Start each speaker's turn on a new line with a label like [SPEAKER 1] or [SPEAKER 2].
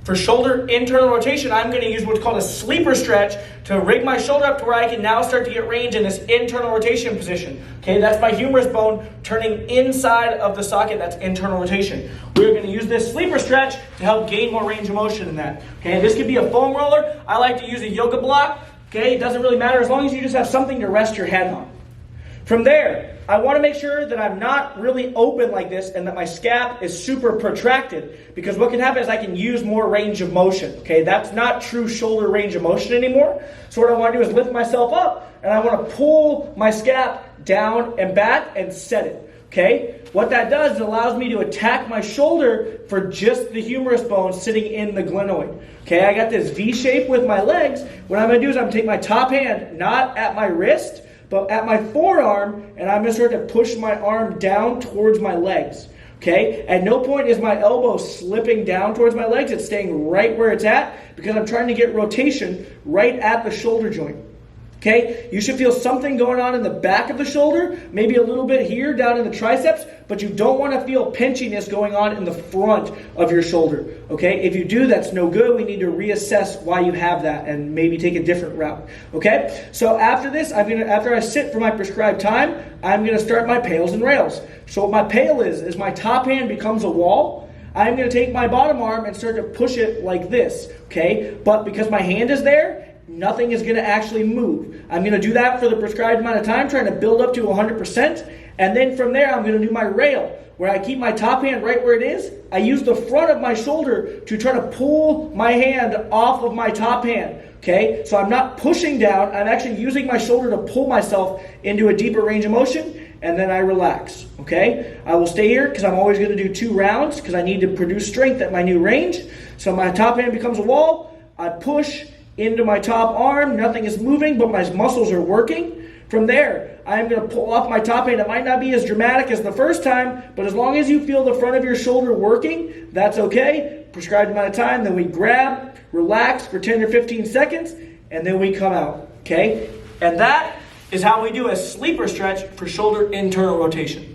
[SPEAKER 1] For shoulder internal rotation, I'm going to use what's called a sleeper stretch to rig my shoulder up to where I can now start to get range in this internal rotation position. Okay, that's my humerus bone turning inside of the socket. That's internal rotation. We're going to use this sleeper stretch to help gain more range of motion in that. Okay, this could be a foam roller. I like to use a yoga block. Okay, it doesn't really matter as long as you just have something to rest your head on. From there, I want to make sure that I'm not really open like this and that my scap is super protracted, because what can happen is I can use more range of motion. Okay, that's not true shoulder range of motion anymore. So what I want to do is lift myself up and I want to pull my scap down and back and set it. Okay, what that does is it allows me to attack my shoulder for just the humerus bone sitting in the glenoid. Okay, I got this V shape with my legs. What I'm going to do is I'm going to take my top hand, not at my wrist, but at my forearm, and I'm going to start to push my arm down towards my legs. Okay? At no point is my elbow slipping down towards my legs. It's staying right where it's at because I'm trying to get rotation right at the shoulder joint. Okay? You should feel something going on in the back of the shoulder, maybe a little bit here down in the triceps, but you don't want to feel pinchiness going on in the front of your shoulder. Okay? If you do, that's no good. We need to reassess why you have that and maybe take a different route. Okay? So after this, after I sit for my prescribed time, I'm going to start my pails and rails. So what my pail is my top hand becomes a wall. I'm going to take my bottom arm and start to push it like this. Okay? But because my hand is there, nothing is going to actually move. I'm going to do that for the prescribed amount of time, trying to build up to 100%. And then from there, I'm going to do my rail, where I keep my top hand right where it is. I use the front of my shoulder to try to pull my hand off of my top hand. Okay? So I'm not pushing down. I'm actually using my shoulder to pull myself into a deeper range of motion. And then I relax. Okay? I will stay here because I'm always going to do 2 rounds because I need to produce strength at my new range. So my top hand becomes a wall. I push into my top arm. Nothing is moving, but my muscles are working. From there, I'm going to pull off my top hand. It might not be as dramatic as the first time, but as long as you feel the front of your shoulder working, that's okay. Prescribed amount of time, then we grab, relax for 10 or 15 seconds, and then we come out. Okay? And that is how we do a sleeper stretch for shoulder internal rotation.